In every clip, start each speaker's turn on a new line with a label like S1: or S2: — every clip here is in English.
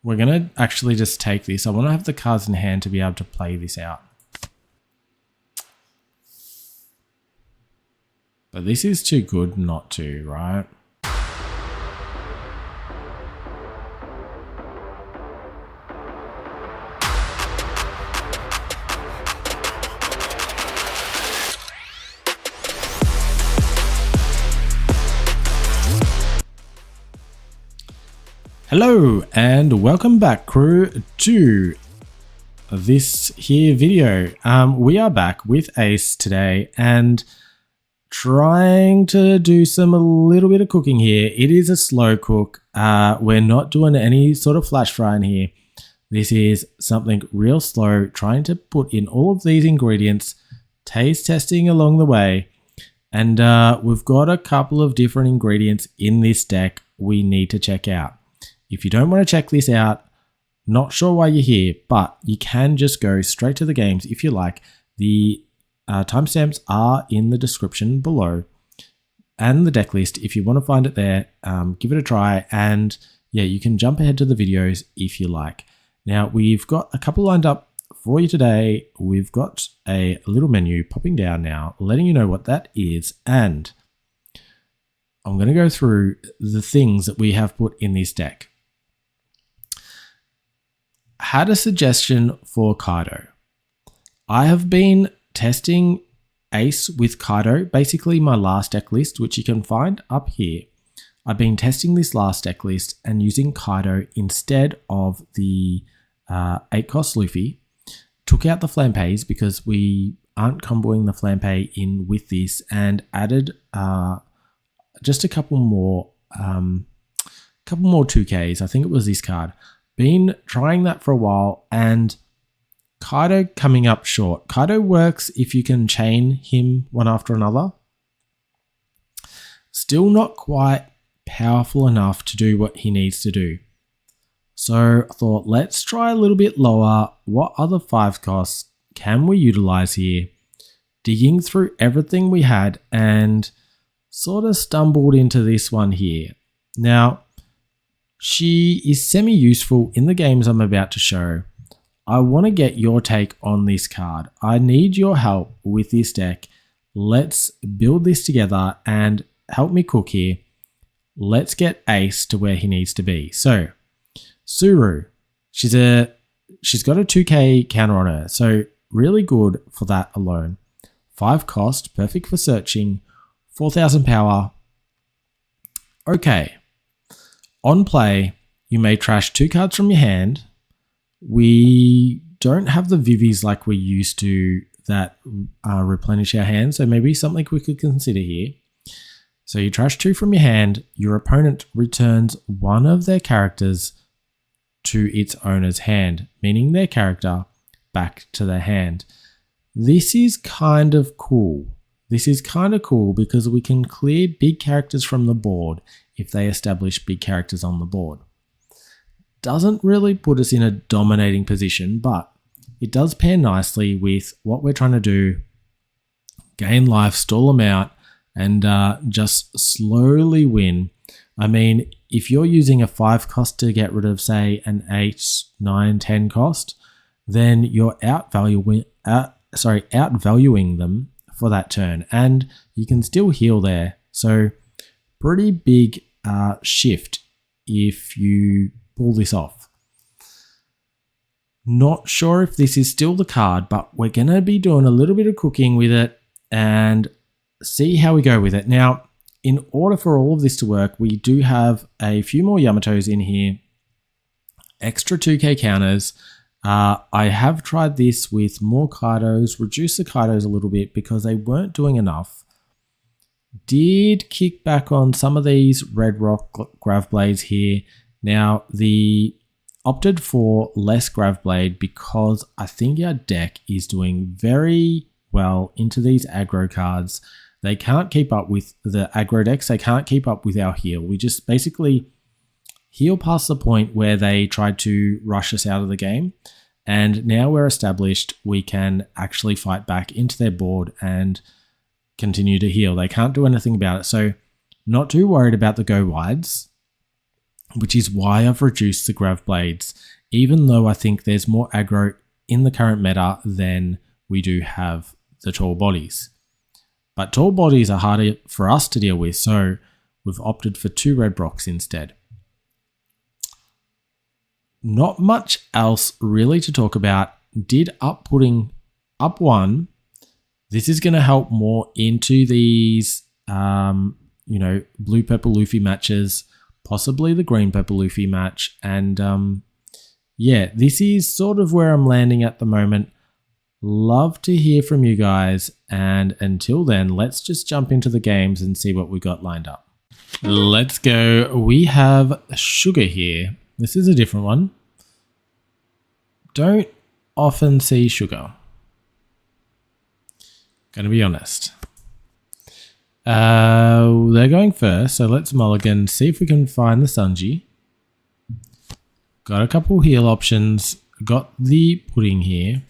S1: we're going to actually just take this. I want to have the cards in hand to be able to play this out. But this is too good not to, right? Hello and welcome back, crew, to this here video. We are back with Ace today and trying to do a little bit of cooking here. It is a slow cook. We're not doing any sort of flash frying here. This is something real slow, trying to put in all of these ingredients, taste testing along the way. And we've got a couple of different ingredients in this deck we need to check out. If you don't want to check this out, not sure why you're here, but you can just go straight to the games if you like. The timestamps are in the description below and the deck list. If you want to find it there, give it a try. And yeah, you can jump ahead to the videos if you like. Now, we've got a couple lined up for you today. We've got a little menu popping down now, letting you know what that is. And I'm going to go through the things that we have put in this deck. Had a suggestion for Kaido. I have been testing Ace with Kaido, basically my last deck list, which you can find up here. I've been testing this last deck list and using Kaido instead of the 8-cost Luffy. Took out the Flampeys because we aren't comboing the Flampey in with this, and added just a couple more 2Ks. I think it was this card. Been trying that for a while, and Kaido coming up short. Kaido works if you can chain him one after another. Still not quite powerful enough to do what he needs to do. So I thought, let's try a little bit lower. What other 5 costs can we utilize here? Digging through everything we had and sort of stumbled into this one here. Now, she is semi-useful in the games I'm about to show. I want to get your take on this card. I need your help with this deck. Let's build this together and help me cook here. Let's get Ace to where he needs to be. So, Suru, she's got a 2k counter on her, so really good for that alone. 5 cost, perfect for searching, 4000 power. Okay. On play, you may trash 2 cards from your hand. We don't have the Vivies like we used to that replenish our hand, so maybe something we could consider here. So you trash 2 from your hand, your opponent returns one of their characters to its owner's hand, meaning their character back to their hand. This is kind of cool. This is kind of cool because we can clear big characters from the board if they establish big characters on the board. Doesn't really put us in a dominating position, but it does pair nicely with what we're trying to do. Gain life, stall them out, and just slowly win. I mean, if you're using a 5 cost to get rid of, say, an 8, 9, 10 cost, then you're outvaluing them for that turn, and you can still heal there. So pretty big shift if you pull this off. Not sure if this is still the card, but we're going to be doing a little bit of cooking with it and see how we go with it. Now, in order for all of this to work, we do have a few more Yamatos in here, extra 2k counters. I have tried this with more Kaidos, reduced the Kaidos a little bit because they weren't doing enough. Did kick back on some of these Red Rock Grav Blades here. Now, opted for less Grav Blade because I think our deck is doing very well into these aggro cards. They can't keep up with the aggro decks. They can't keep up with our heal. We just basically heal past the point where they tried to rush us out of the game. And now we're established, we can actually fight back into their board and continue to heal. They can't do anything about it. So not too worried about the go wides. which is why I've reduced the Grav Blades, even though I think there's more aggro in the current meta than we do have the tall bodies. But tall bodies are harder for us to deal with, so we've opted for 2 red rocks instead. Not much else really to talk about. Did putting up 1. This is going to help more into these, blue purple Luffy matches, possibly the green purple Luffy match. And yeah, this is sort of where I'm landing at the moment. Love to hear from you guys. And until then, let's just jump into the games and see what we got lined up. Let's go. We have Sugar here. This is a different one. Don't often see Sugar. Gonna be honest. They're going first, so let's mulligan, see if we can find the Sanji. Got a couple heal options. Got the pudding here.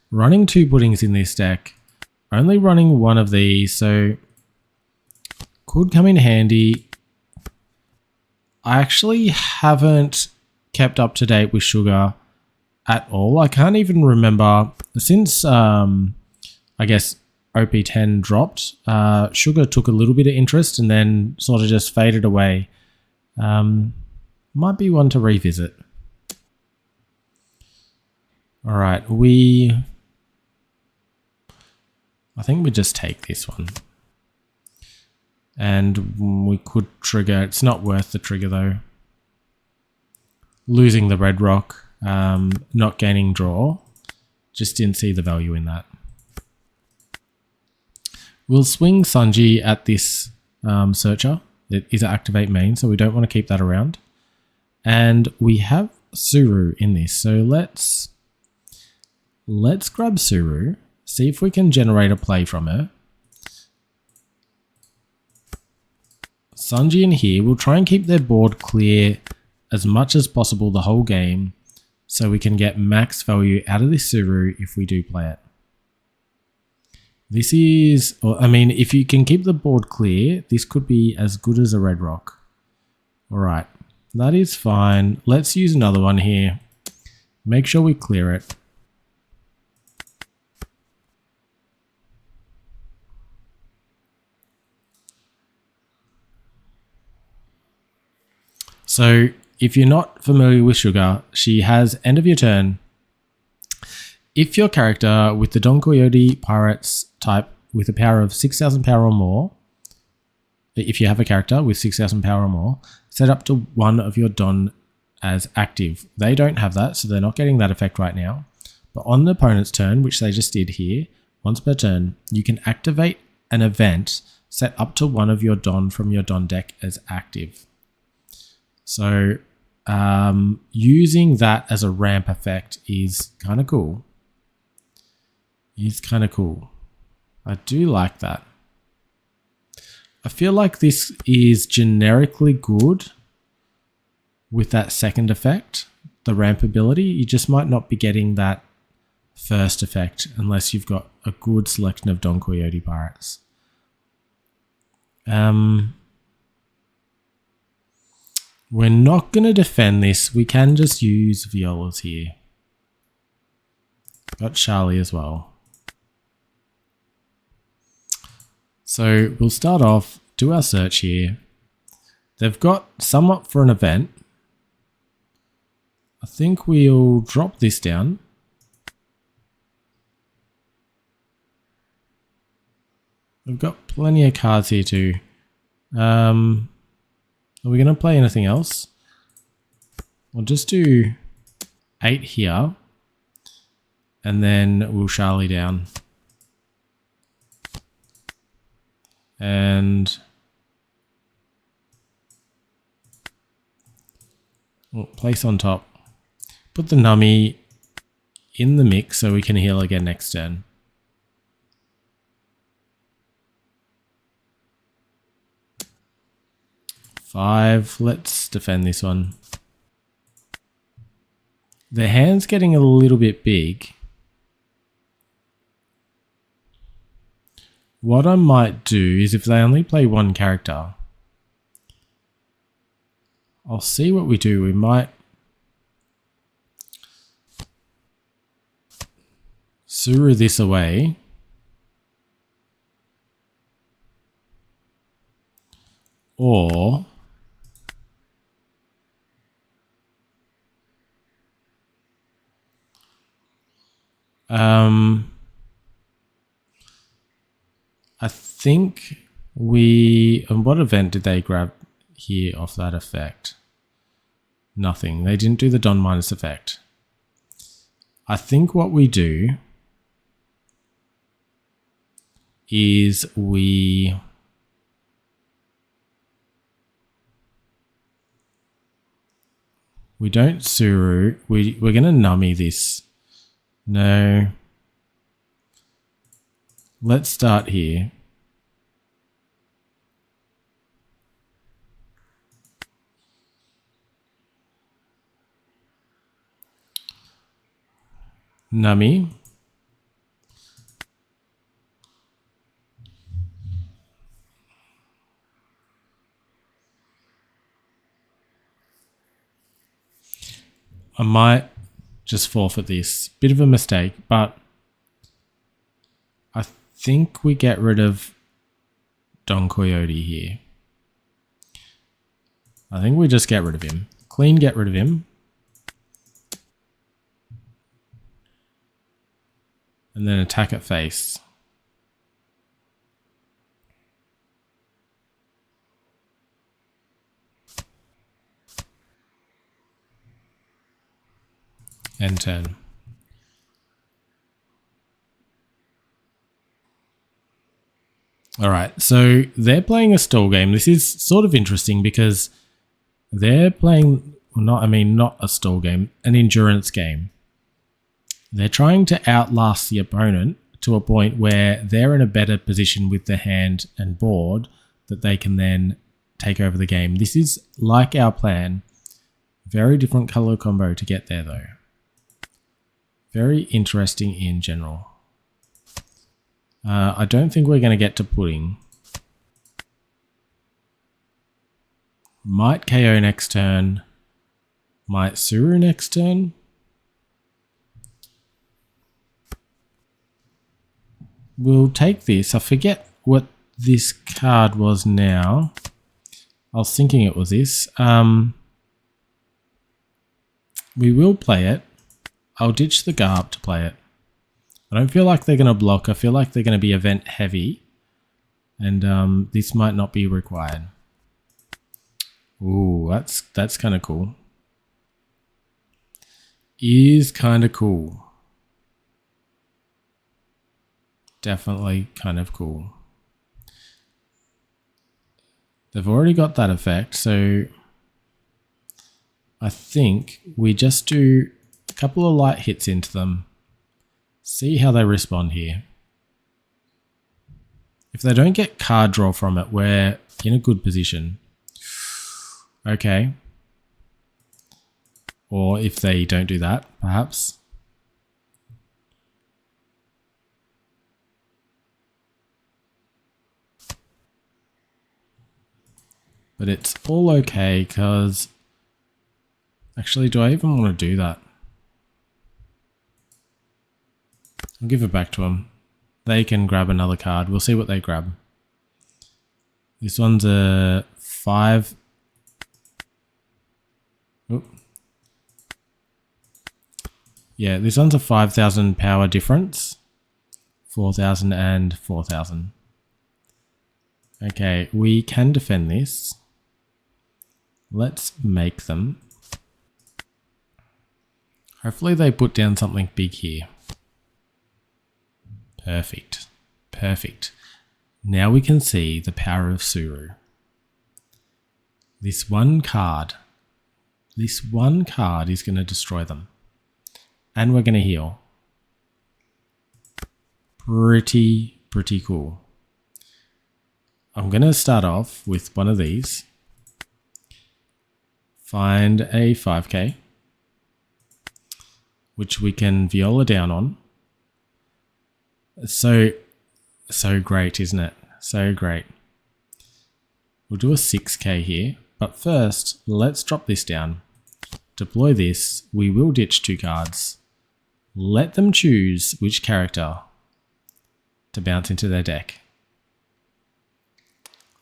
S1: Running 2 puddings in this deck. Only running 1 of these, so could come in handy. I actually haven't kept up to date with Sugar at all. I can't even remember since I guess OP10 dropped. Sugar took a little bit of interest and then sort of just faded away. Might be one to revisit. All right, I think we just take this one. And we could trigger. It's not worth the trigger though. Losing the red rock, not gaining draw. Just didn't see the value in that. We'll swing Sanji at this searcher. It is an activate main, so we don't want to keep that around. And we have Suru in this, so let's grab Suru, see if we can generate a play from her. Sanji in here, we'll try and keep their board clear as much as possible the whole game so we can get max value out of this Suru if we do play it. This is, I mean, if you can keep the board clear, this could be as good as a red rock. All right, that is fine. Let's use another one here. Make sure we clear it. So if you're not familiar with Sugar, she has end of your turn. If your character with the Don Quixote Pirates type with a power of 6,000 power or more, if you have a character with 6,000 power or more, set up to 1 of your Don as active. They don't have that, so they're not getting that effect right now. But on the opponent's turn, which they just did here, once per turn, you can activate an event set up to 1 of your Don from your Don deck as active. So using that as a ramp effect is kind of cool. I do like that. I feel like this is generically good with that second effect, the ramp ability. You just might not be getting that first effect unless you've got a good selection of Don Quixote Pirates. We're not going to defend this. We can just use Violas here. Got Charlie as well. So we'll start off, do our search here. They've got some up for an event. I think we'll drop this down. We've got plenty of cards here too. Are we going to play anything else? We'll just do 8 here. And then we'll Charlie down. And we'll place on top. Put the Nummy in the mix so we can heal again next turn. Five. Let's defend this one. Their hand's getting a little bit big. What I might do is if they only play one character, I'll see what we do. We might Suru this away. Or I think what event did they grab here off that effect? Nothing. They didn't do the Don minus effect. I think what we do is we don't Suru. We're going to nummy this. No. Let's start here. Nummy. I might just forfeit this. Bit of a mistake, but I think we get rid of Don Coyote here. I think we just get rid of him. Clean get rid of him. And then attack at face. End turn. Alright, so they're playing a stall game. This is sort of interesting because they're playing, not a stall game, an endurance game. They're trying to outlast the opponent to a point where they're in a better position with the hand and board that they can then take over the game. This is like our plan. Very different color combo to get there though. Very interesting in general. I don't think we're going to get to pudding. Might KO next turn. Might Suru next turn. We'll take this. I forget what this card was now. I was thinking it was this. We will play it. I'll ditch the Garb to play it. I don't feel like they're going to block. I feel like they're going to be event heavy. And this might not be required. Ooh, that's kind of cool. Is kind of cool. Definitely kind of cool. They've already got that effect, so I think we just do a couple of light hits into them. See how they respond here. If they don't get card draw from it, we're in a good position. Okay. Or if they don't do that, perhaps. But it's all okay because... Actually, do I even want to do that? I'll give it back to them. They can grab another card. We'll see what they grab. This one's a 5. Oop. Yeah, this one's a 5,000 power difference. 4,000 and 4,000. Okay, we can defend this. Let's make them. Hopefully they put down something big here. Perfect. Perfect. Now we can see the power of Suru. This one card is going to destroy them. And we're going to heal. Pretty cool. I'm going to start off with one of these. Find a 5k. Which we can Viola down on. So great, isn't it? So great. We'll do a 6k here. But first, let's drop this down. Deploy this. We will ditch 2 cards. Let them choose which character to bounce into their deck.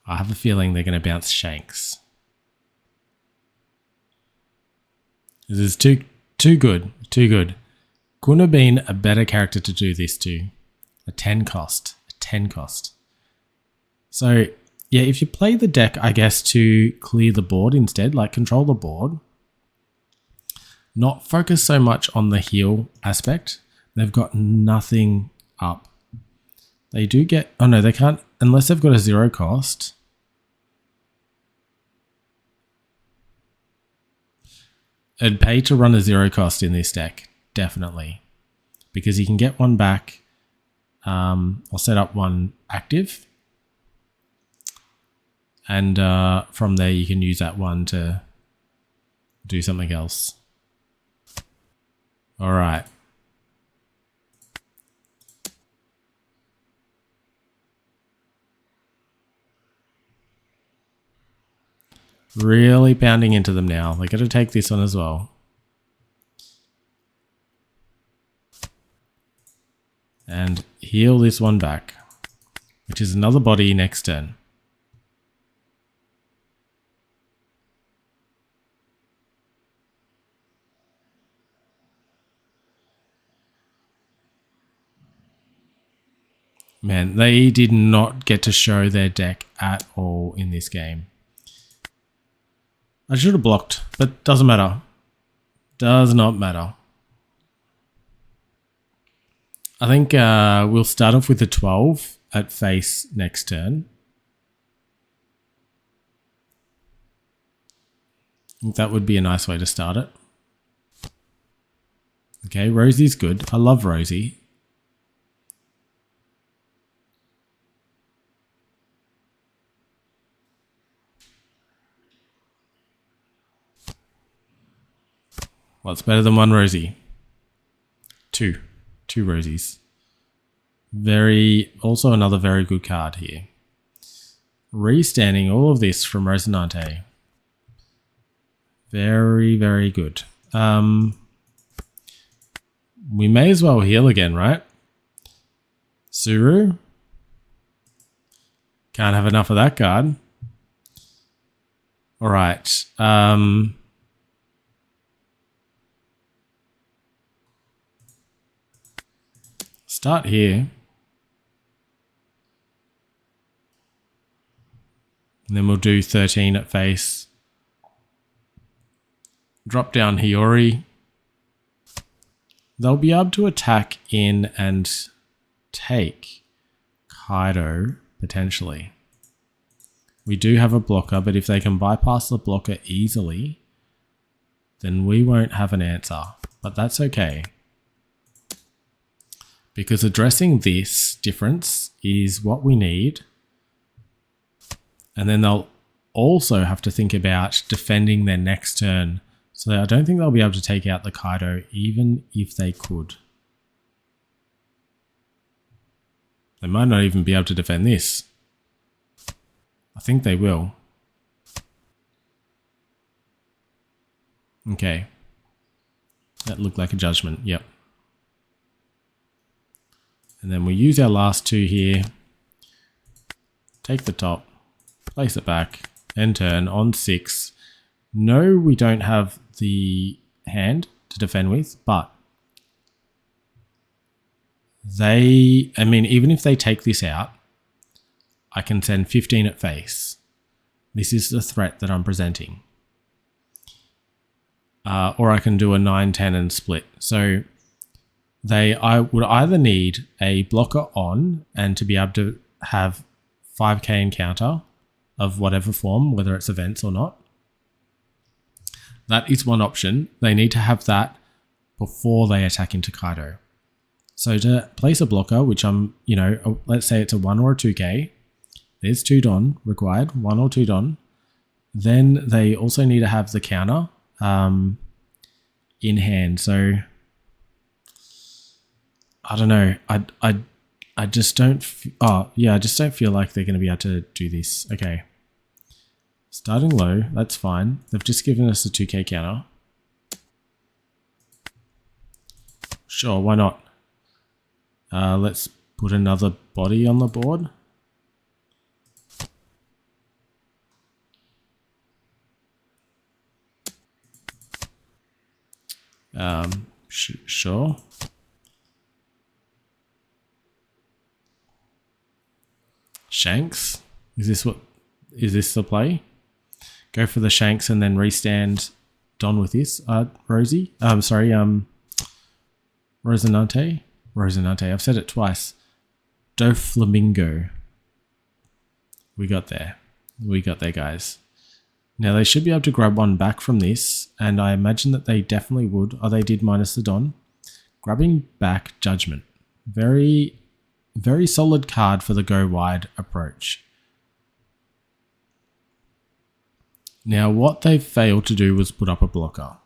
S1: I have a feeling they're going to bounce Shanks. This is too good. Too good. Couldn't have been a better character to do this to. A 10 cost. A 10 cost. So, yeah, if you play the deck, I guess, to clear the board instead, like control the board, not focus so much on the heal aspect. They've got nothing up. They do get... Oh, no, they can't... Unless they've got a 0 cost. It'd pay to run a 0 cost in this deck. Definitely. Because you can get one back. I'll set up one active. And from there, you can use that one to do something else. All right. Really pounding into them now. They got to take this one as well. And heal this one back, which is another body next turn. Man, they did not get to show their deck at all in this game. I should have blocked, but doesn't matter. Does not matter. I think we'll start off with a 12 at face next turn. I think that would be a nice way to start it. Okay, Rosie's good. I love Rosie. What's better than one Rosie? Two Rosies. Also another very good card here. Restanding all of this from Rosinante. Very, very good. We may as well heal again, right? Suru. Can't have enough of that card. All right. Start here. And then we'll do 13 at face. Drop down Hiyori. They'll be able to attack in and take Kaido, potentially. We do have a blocker, but if they can bypass the blocker easily, then we won't have an answer. But that's okay. Because addressing this difference is what we need. And then they'll also have to think about defending their next turn. So I don't think they'll be able to take out the Kaido, even if they could. They might not even be able to defend this. I think they will. Okay. That looked like a judgment, yep. And then we use our last 2 here. Take the top, place it back, end turn on 6. No, we don't have the hand to defend with, but even if they take this out, I can send 15 at face. This is the threat that I'm presenting. Or I can do a 9-10 and split. So I would either need a blocker on and to be able to have 5k encounter of whatever form, whether it's events or not. That is one option. They need to have that before they attack into Kaido. So to place a blocker, which let's say it's a 1 or a 2k, there's 2 Don required, 1 or 2 Don. Then they also need to have the counter in hand. So I don't know. I just don't. I just don't feel like they're going to be able to do this. Okay. Starting low, that's fine. They've just given us a 2k counter. Sure, why not? Let's put another body on the board. Sure. Shanks? Is this the play? Go for the Shanks and then restand Don with this. Rosie? Rosinante? Rosinante. I've said it twice. Doflamingo. We got there. We got there, guys. Now they should be able to grab one back from this, and I imagine that they definitely would. Oh, they did minus the Don. Grabbing back Judgment. Very, very solid card for the go wide approach. Now what they failed to do was put up a blocker.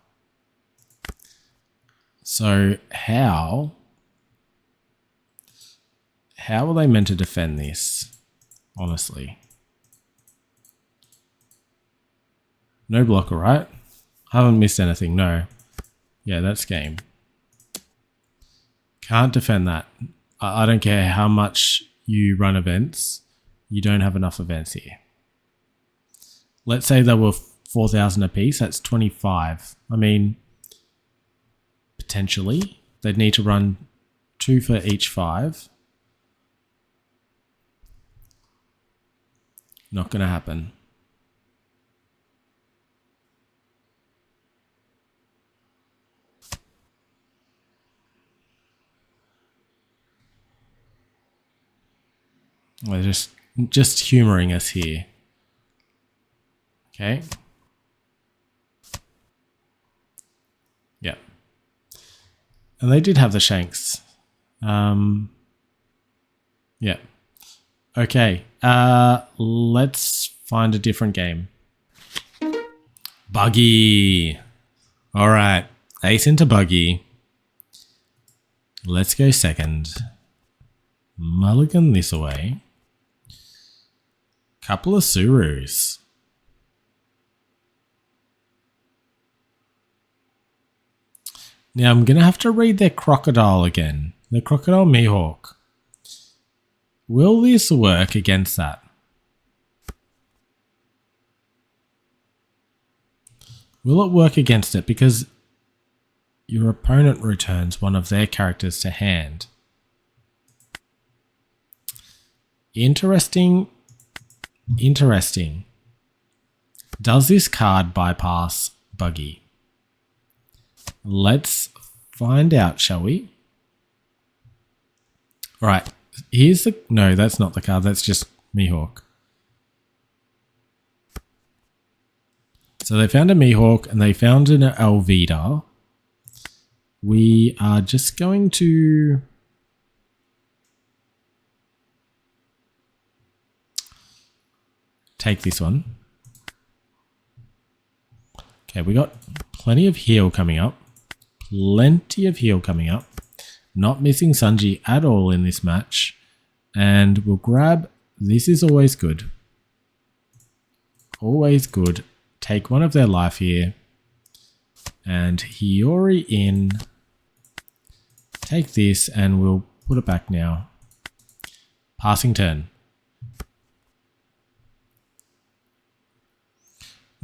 S1: So how are they meant to defend this? Honestly. No blocker, right? I haven't missed anything, no. Yeah, that's game. Can't defend that. I don't care how much you run events. You don't have enough events here. Let's say there were 4,000 apiece. That's 25. I mean, potentially. They'd need to run 2 for each 5. Not going to happen. They're just humoring us here. Okay. Yeah. And they did have the Shanks. Yeah. Okay. Let's find a different game. Buggy. All right. Ace into Buggy. Let's go second. Mulligan this away. Couple of Surus. Now I'm going to have to read their Crocodile again. The Crocodile Mihawk. Will this work against that? Will it work against it? Because your opponent returns one of their characters to hand. Interesting. Interesting. Does this card bypass Buggy? Let's find out, shall we? All right. Here's the... No, that's not the card. That's just Mihawk. So they found a Mihawk and they found an Alvida. We are just going to... take this one. Okay, we got plenty of heal coming up. Plenty of heal coming up. Not missing Sanji at all in this match. And we'll grab... This is always good. Always good. Take one of their life here. And Hiyori in. Take this and we'll put it back now. Passing turn.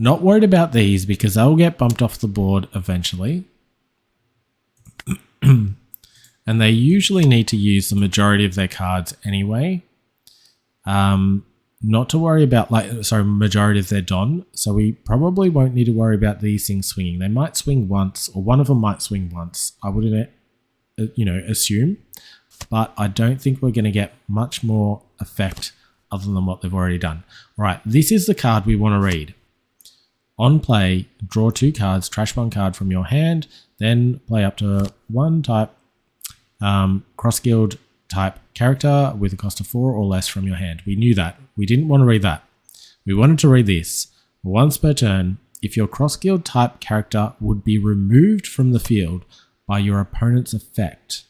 S1: Not worried about these because they'll get bumped off the board eventually. And they usually need to use the majority of their cards anyway. Not to worry about, majority of their Don. So we probably won't need to worry about these things swinging. They might swing once, or one of them might swing once. I wouldn't, assume. But I don't think we're going to get much more effect other than what they've already done. All right, this is the card we want to read. On play, draw 2 cards, trash 1 card from your hand, then play up to 1 type cross-guild type character with a cost of 4 or less from your hand. We knew that. We didn't want to read that. We wanted to read this. Once per turn, if your cross-guild type character would be removed from the field by your opponent's effect,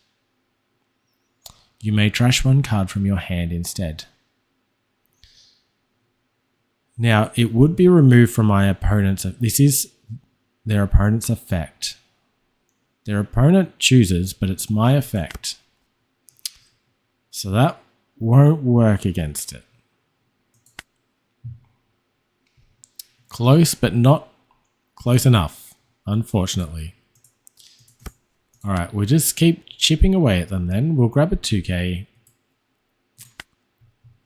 S1: you may trash 1 card from your hand instead. Now, it would be removed from my opponent's. This is their opponent's effect. Their opponent chooses, but it's my effect. So that won't work against it. Close, but not close enough, unfortunately. Alright, we'll just keep chipping away at them then. We'll grab a 2k.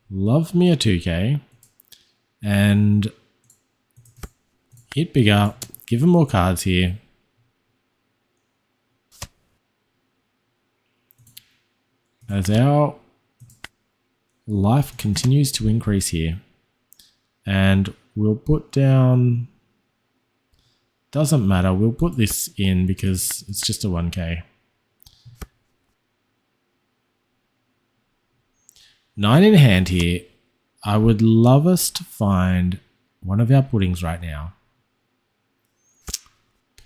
S1: Love me a 2k. And hit bigger. Give them more cards here. As our life continues to increase here. And we'll put down... Doesn't matter, we'll put this in because it's just a 1k. 9 in hand here. I would love us to find one of our puddings right now.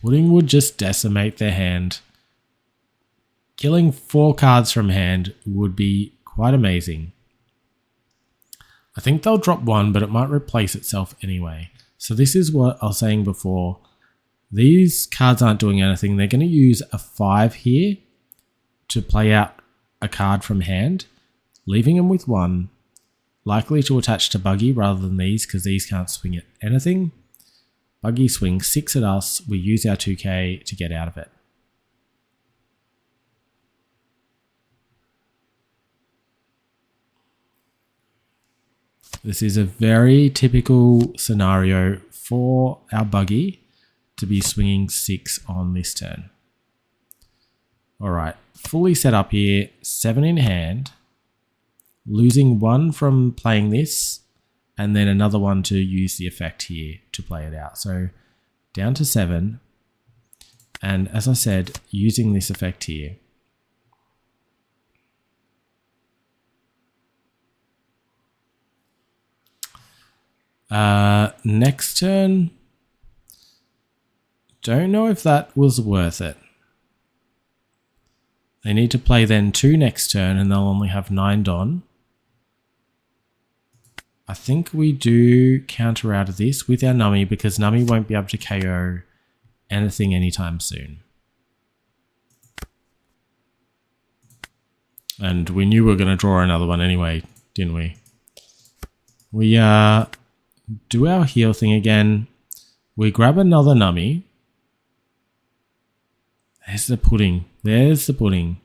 S1: Pudding would just decimate their hand. Killing 4 cards from hand would be quite amazing. I think they'll drop 1, but it might replace itself anyway. So this is what I was saying before. These cards aren't doing anything. They're going to use a 5 here to play out a card from hand, leaving them with 1. Likely to attach to Buggy rather than these because these can't swing at anything. Buggy swings 6 at us. We use our 2k to get out of it. This is a very typical scenario for our Buggy to be swinging 6 on this turn. Alright, fully set up here, 7 in hand, losing 1 from playing this, and then another 1 to use the effect here to play it out. So down to 7, and as I said, using this effect here. Next turn, don't know if that was worth it. They need to play then 2 next turn and they'll only have 9 Don. I think we do counter out of this with our Nummy because Nummy won't be able to KO anything anytime soon. And we knew we were going to draw another one anyway, didn't we? We do our heal thing again. We grab another Nummy. There's the pudding. There's the pudding.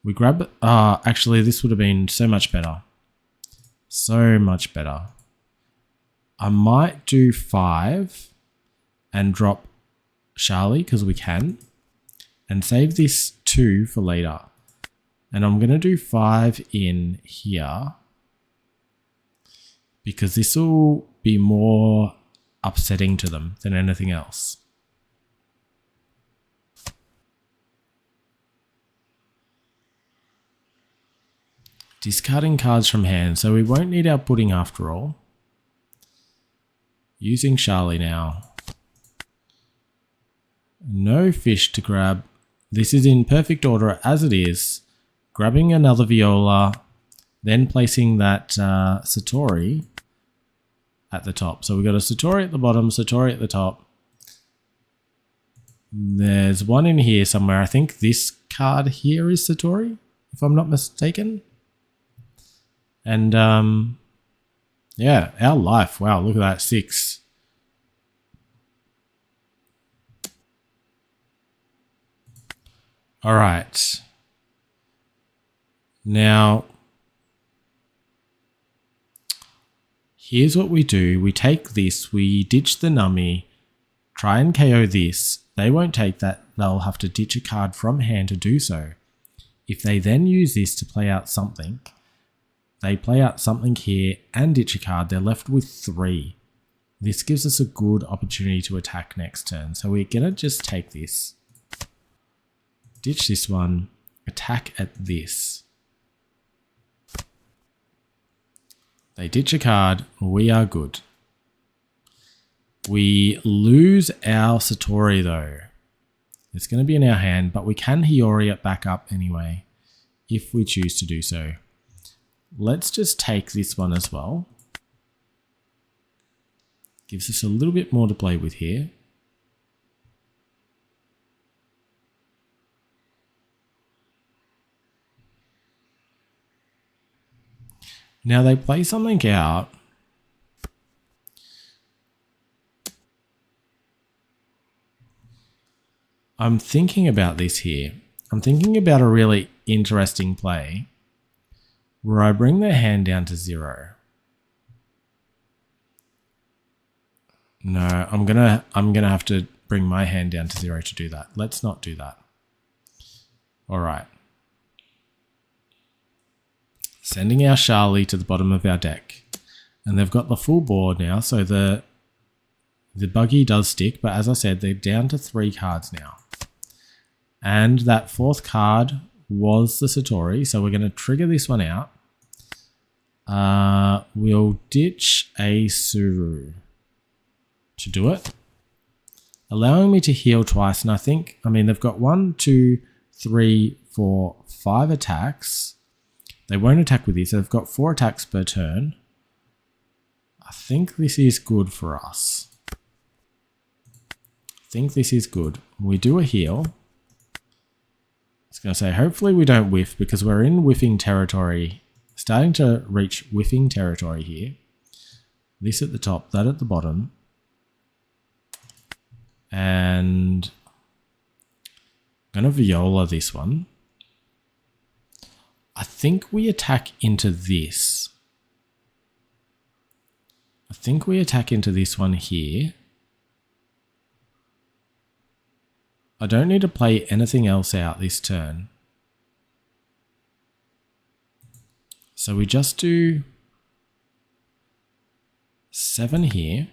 S1: We grab... actually, this would have been so much better. So much better. I might do 5 and drop Charlie because we can. And save this 2 for later. And I'm going to do 5 in here. Because this will be more upsetting to them than anything else. Discarding cards from hand, so we won't need our pudding after all. Using Charlie now. No fish to grab. This is in perfect order as it is. Grabbing another Viola, then placing that Satori at the top. So we've got a Satori at the bottom, Satori at the top. There's one in here somewhere. I think this card here is Satori, if I'm not mistaken. And yeah, our life. Wow, look at that, 6. All right. Now, here's what we do. We take this, we ditch the Nummy, try and KO this. They won't take that. They'll have to ditch a card from hand to do so. If they then use this to play out something, they play out something here and ditch a card. They're left with 3. This gives us a good opportunity to attack next turn. So we're going to just take this, ditch this one, attack at this. They ditch a card. We are good. We lose our Satori though. It's going to be in our hand, but we can Hiyori it back up anyway, if we choose to do so. Let's just take this one as well. Gives us a little bit more to play with here. Now they play something out. I'm thinking about this here. I'm thinking about a really interesting play where I bring their hand down to 0. No, I'm gonna have to bring my hand down to 0 to do that. Let's not do that. All right. Sending our Charlie to the bottom of our deck. And they've got the full board now, so the buggy does stick, but as I said, they're down to 3 cards now. And that 4th card was the Satori, so we're going to trigger this one out. We'll ditch a Suru to do it, allowing me to heal twice. And I mean, they've got 1, 2, 3, 4, 5 attacks. They won't attack with this. They've got 4 attacks per turn. I think this is good for us. I think this is good. We do a heal. I was going to say, hopefully we don't whiff because we're in whiffing territory. Starting to reach whiffing territory here. This at the top, that at the bottom. And I'm going to Viola this one. I think we attack into this. I think we attack into this one here. I don't need to play anything else out this turn. So we just do 7 here.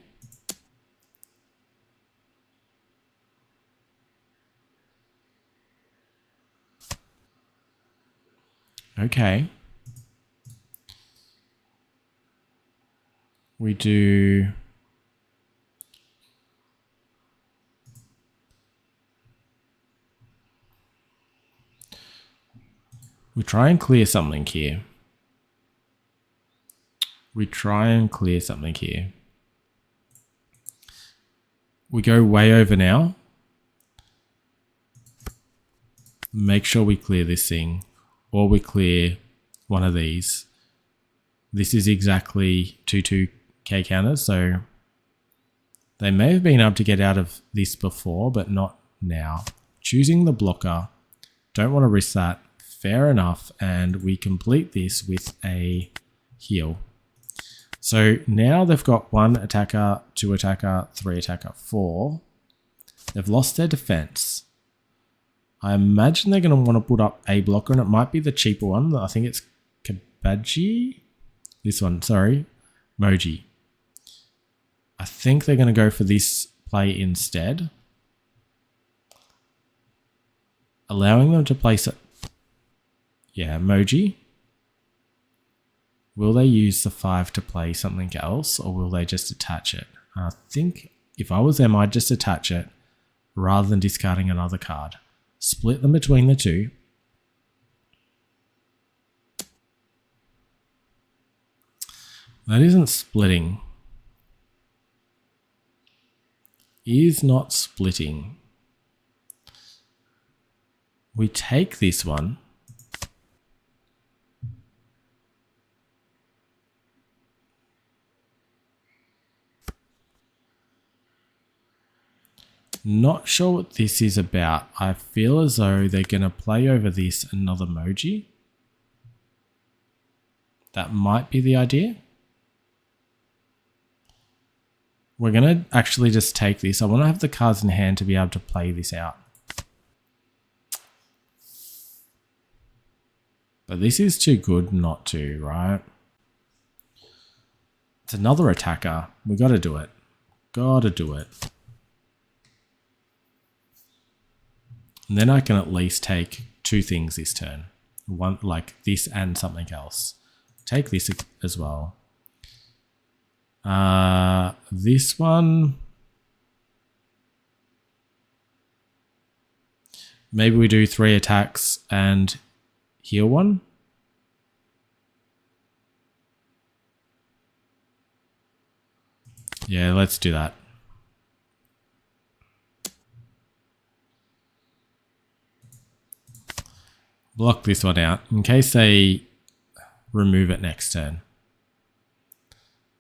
S1: Okay. We do we try and clear something here. We go way over now. Make sure we clear this thing, or we clear one of these. This is exactly 2/2k counters, so they may have been able to get out of this before, but not now. Choosing the blocker. Don't want to risk that. Fair enough, and we complete this with a heal. So now they've got 1 attacker, 2 attacker, 3 attacker, 4. They've lost their defense. I imagine they're going to want to put up a blocker, and it might be the cheaper one. I think it's Kabaji. This one, sorry. Moji. I think they're going to go for this play instead. Allowing them to place it. Yeah, Moji. Will they use the 5 to play something else, or will they just attach it? I think if I was them, I'd just attach it rather than discarding another card. Split them between the 2. That isn't splitting. Is not splitting. We take this one. Not sure what this is about. I feel as though they're going to play over this another Moji. That might be the idea. We're going to actually just take this. I want to have the cards in hand to be able to play this out. But this is too good not to, right? It's another attacker. We got to do it. Got to do it. And then I can at least take 2 things this turn. One, like this and something else. Take this as well. This one. Maybe we do 3 attacks and heal 1. Yeah, let's do that. Block this one out in case they remove it next turn.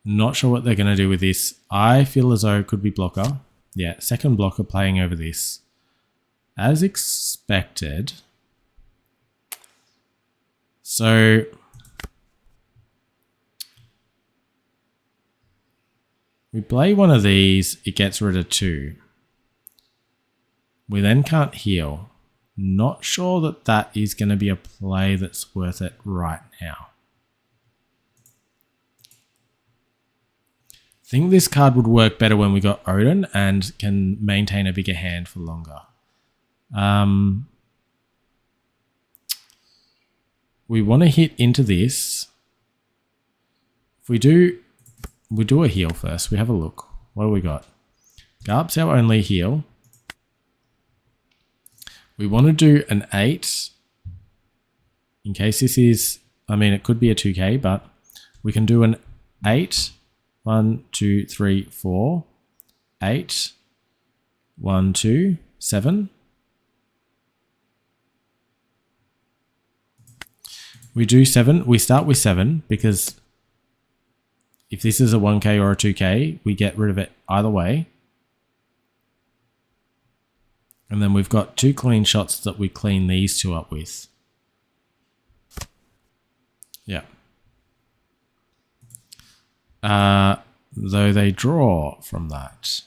S1: Not sure what they're going to do with this. I feel as though it could be blocker. Yeah, second blocker playing over this. As expected. So we play one of these, it gets rid of 2. We then can't heal. Not sure that that is going to be a play that's worth it right now. I think this card would work better when we got Odin and can maintain a bigger hand for longer. We want to hit into this. If we do a heal first. We have a look. What do we got? Garp's our only heal. We want to do an 8 in case this is, I mean, it could be a 2k, but we can do an 8. 1, 2, 3, 4, 8, 1, 2, 7. We do 7. We start with 7 because if this is a 1k or a 2k, we get rid of it either way. And then we've got 2 clean shots that we clean these 2 up with. Yeah. Though they draw from that.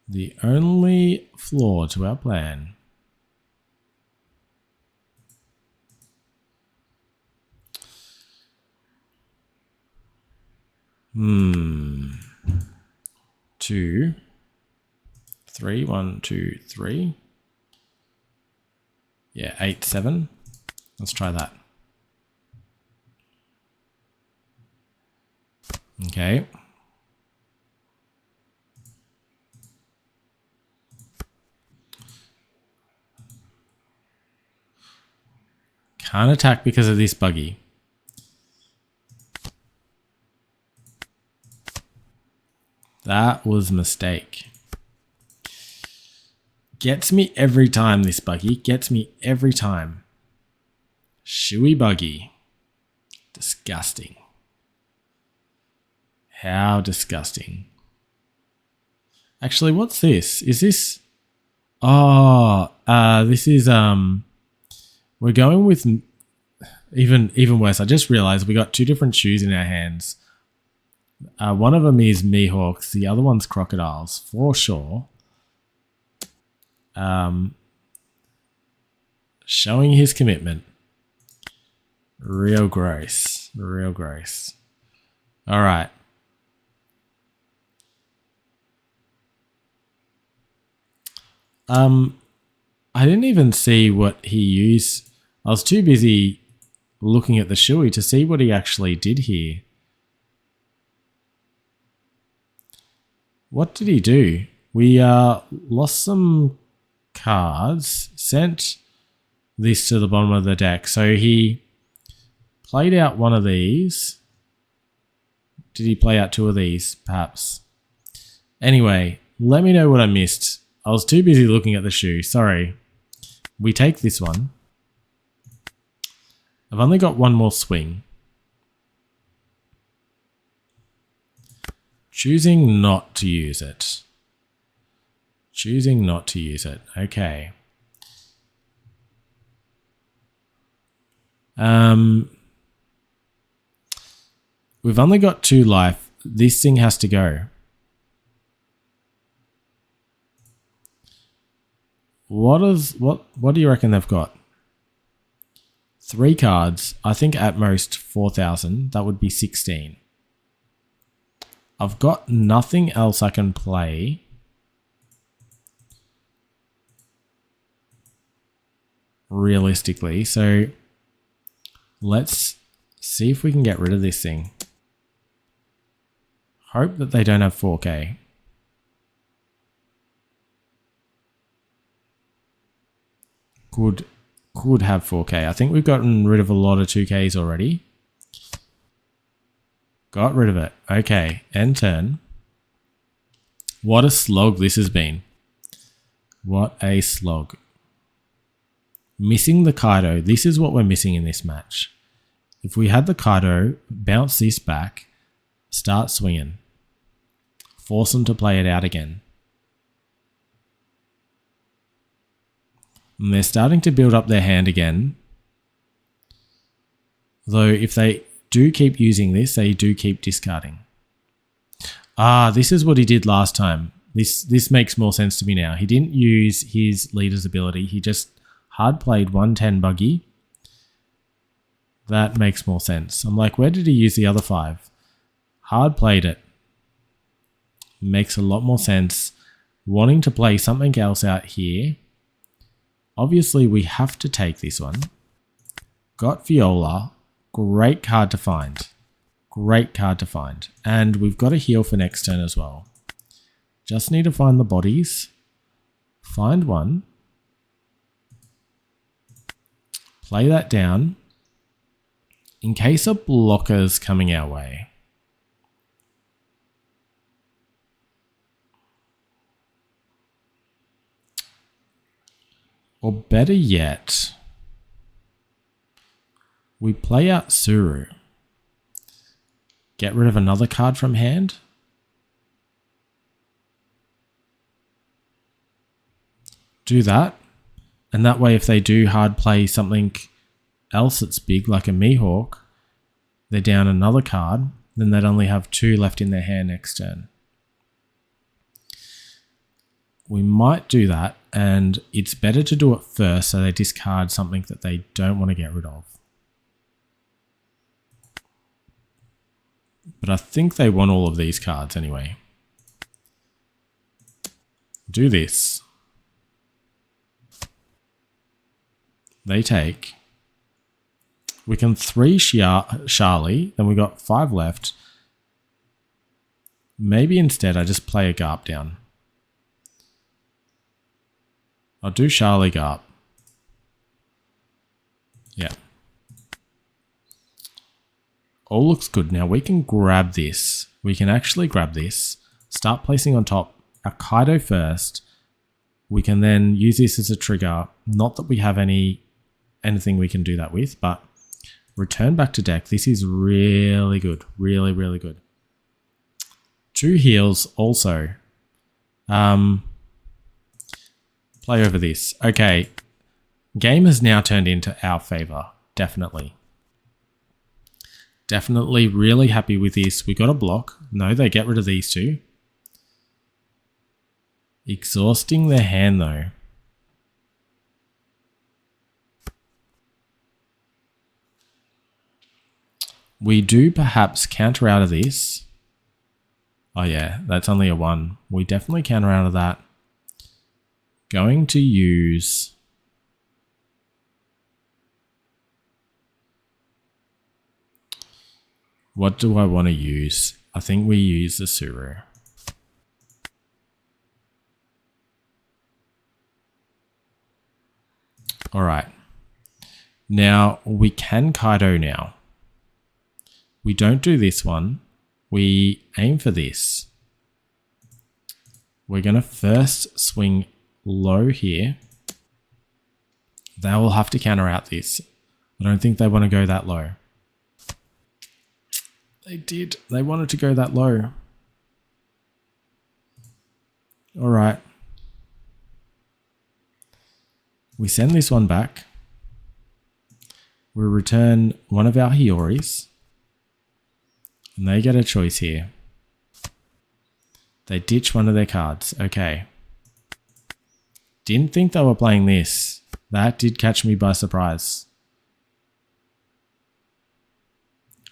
S1: The only flaw to our plan. Two. 3, 1, 2, 3. Yeah, 8, 7. Let's try that. Okay. Can't attack because of this buggy. That was a mistake. Gets me every time, this buggy. Gets me every time. Shoey buggy. Disgusting. How disgusting. Actually, what's this? Is this... Oh, this is... We're going with even worse. I just realized we got 2 different shoes in our hands. One of them is Mihawks. The other one's crocodiles, for sure. Showing his commitment. Real gross. Real gross. All right. I didn't even see what he used. I was too busy looking at the shoey to see what he actually did here. What did he do? We lost some cards, sent this to the bottom of the deck. So he played out one of these. Did he play out 2 of these, perhaps? Anyway, let me know what I missed. I was too busy looking at the shoe. Sorry. We take this one. I've only got 1 more swing. Choosing not to use it. Choosing not to use it. Okay. We've only got 2 life. This thing has to go. What do you reckon they've got? 3 cards. I think at most 4,000. That would be 16. I've got nothing else I can play. Realistically. So let's see if we can get rid of this thing. Hope that they don't have 4K. Could have 4K. I think we've gotten rid of a lot of 2Ks already. Got rid of it. Okay, end turn. What a slog this has been. What a slog. Missing the Kaido. This is what we're missing in this match. If we had the Kaido, bounce this back, start swinging. Force them to play it out again. And they're starting to build up their hand again. Though if they do keep using this, they do keep discarding. Ah, this is what he did last time. This makes more sense to me now. He didn't use his leader's ability. He just hard played 110 Buggy. That makes more sense. I'm like, where did he use the other 5? Hard played it. Makes a lot more sense. Wanting to play something else out here. Obviously, we have to take this one. Got Viola. Great card to find. Great card to find. And we've got a heal for next turn as well. Just need to find the bodies. Find one. Play that down. In case a blocker's coming our way. Or better yet, we play out Suru. Get rid of another card from hand. Do that. And that way if they do hard play something else that's big, like a Mihawk, they're down another card, then they'd only have 2 left in their hand next turn. We might do that, and it's better to do it first so they discard something that they don't want to get rid of. But I think they want all of these cards anyway. Do this. They take. We can 3 Charlie, then we got 5 left. Maybe instead I just play a Garp down. I'll do Charlie Garp. Yeah. All looks good. Now we can grab this. We can actually grab this. Start placing on top a Kaido first. We can then use this as a trigger. Not that we have anything we can do that with, but return back to deck. This is really good. Really, really good. 2 heals also. Play over this. Okay. Game has now turned into our favor. Definitely. Definitely really happy with this. We got a block. No, they get rid of these 2. Exhausting their hand though. We do perhaps counter out of this. Oh yeah, that's only a 1. We definitely counter out of that. Going to use... What do I want to use? I think we use the Suru. Alright. Now, we can Kaido now. We don't do this one. We aim for this. We're going to first swing low here. They will have to counter out this. I don't think they want to go that low. They did. They wanted to go that low. All right. We send this one back. We return one of our Hioris. And they get a choice here. They ditch one of their cards. Okay. Didn't think they were playing this. That did catch me by surprise.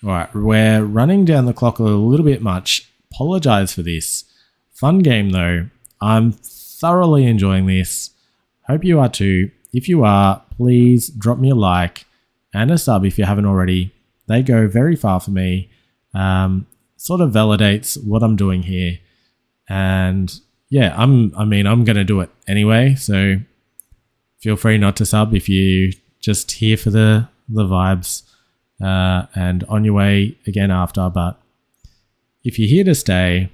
S1: Alright, we're running down the clock a little bit much. Apologize for this. Fun game though. I'm thoroughly enjoying this. Hope you are too. If you are, please drop me a like and a sub if you haven't already. They go very far for me. Sort of validates what I'm doing here. And yeah, I'm going to do it anyway. So feel free not to sub if you just here for the vibes. And on your way again after, but if you're here to stay,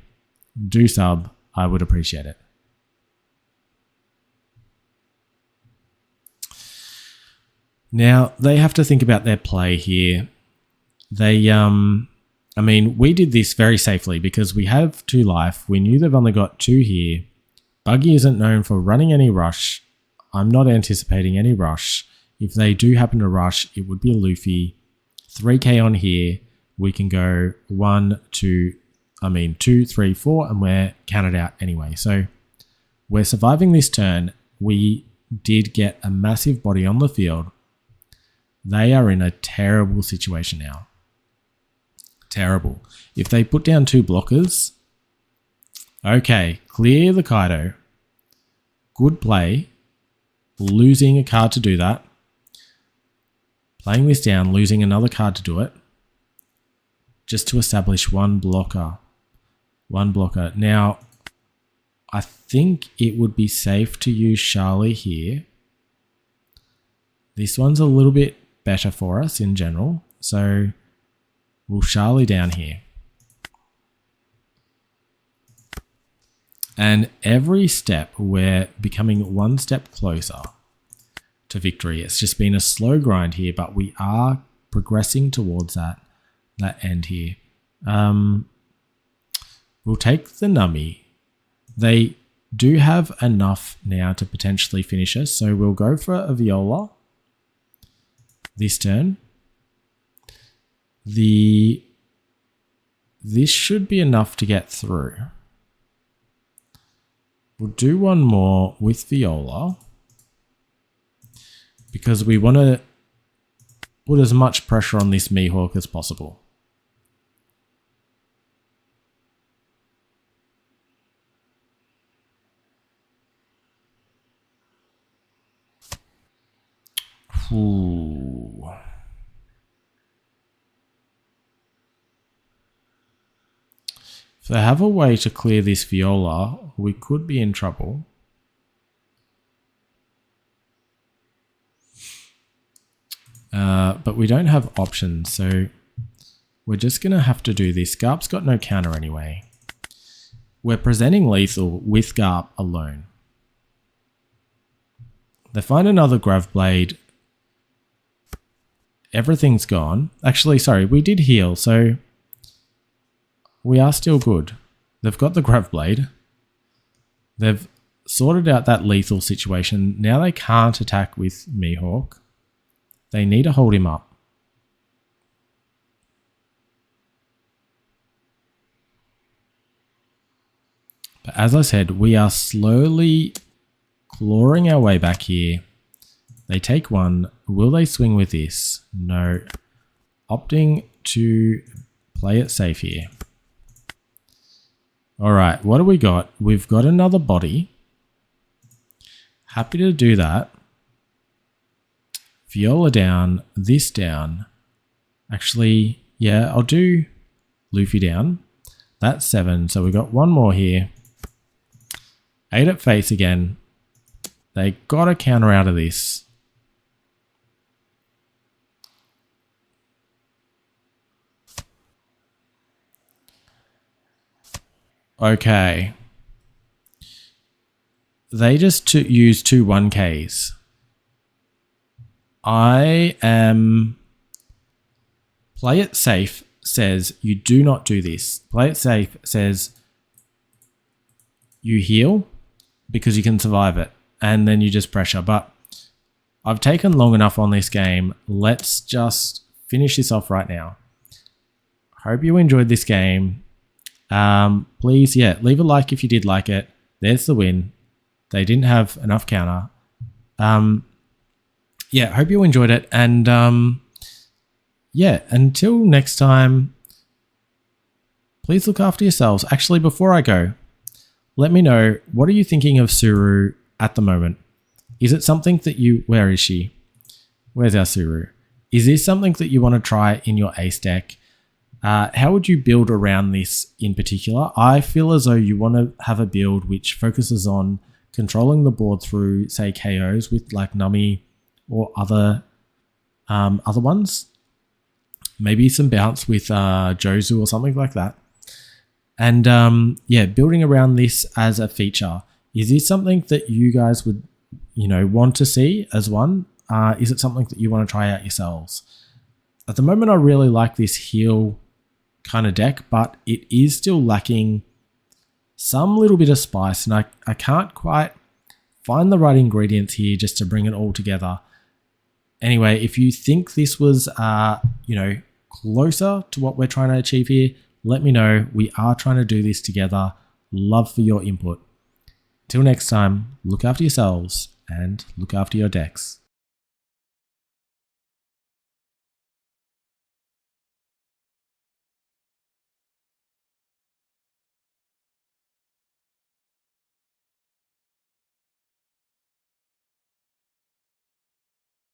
S1: do sub. I would appreciate it. Now, they have to think about their play here. They, I mean, we did this very safely because we have 2 life. We knew they've only got 2 here. Buggy isn't known for running any rush. I'm not anticipating any rush. If they do happen to rush, it would be a Luffy. 3k on here. We can go 1, 2, 3, 4, and we're counted out anyway. So we're surviving this turn. We did get a massive body on the field. They are in a terrible situation now. Terrible. If they put down 2 blockers, okay, clear the Kaido. Good play. Losing a card to do that. Playing this down, losing another card to do it. Just to establish 1 blocker. 1 blocker. Now, I think it would be safe to use Charlie here. This one's a little bit better for us in general. So we'll Charlie down here. And every step we're becoming 1 step closer to victory. It's just been a slow grind here, but we are progressing towards that end here. We'll take the Nami. They do have enough now to potentially finish us, so we'll go for a Viola this turn. This should be enough to get through. We'll do 1 more with Viola because we want to put as much pressure on this Mihawk as possible. Ooh. If they have a way to clear this Viola, we could be in trouble. But we don't have options, so we're just going to have to do this. Garp's got no counter anyway. We're presenting lethal with Garp alone. They find another Grav Blade. Everything's gone. Actually, sorry, we did heal, so we are still good. They've got the Grav Blade. They've sorted out that lethal situation. Now they can't attack with Mihawk. They need to hold him up. But as I said, we are slowly clawing our way back here. They take 1. Will they swing with this? No. Opting to play it safe here. Alright, what do we got? We've got another body. Happy to do that. Viola down, this down. Actually, yeah, I'll do Luffy down. That's 7, so we got 1 more here. 8 at face again. They got a counter out of this. Okay. They just use 2 1Ks. I am... Play it safe says you do not do this. Play it safe says you heal because you can survive it and then you just pressure. But I've taken long enough on this game. Let's just finish this off right now. Hope you enjoyed this game. Please, yeah, leave a like if you did like it. There's the win. They didn't have enough counter. Yeah, hope you enjoyed it. And yeah, until next time, please look after yourselves. Actually, before I go, let me know, what are you thinking of Suru at the moment? Is it something that you... Where is she? Where's our Suru? Is this something that you want to try in your ace deck? How would you build around this in particular? I feel as though you want to have a build which focuses on controlling the board through, say, KOs with like Nami or other ones. Maybe some bounce with Jozu or something like that. And yeah, building around this as a feature. Is this something that you guys would, want to see as one? Is it something that you want to try out yourselves? At the moment, I really like this heal kind of deck, but it is still lacking some little bit of spice, and I can't quite find the right ingredients here just to bring it all together. Anyway, if you think this was, closer to what we're trying to achieve here, let me know. We are trying to do this together. Love for your input. Till next time, look after yourselves and look after your decks.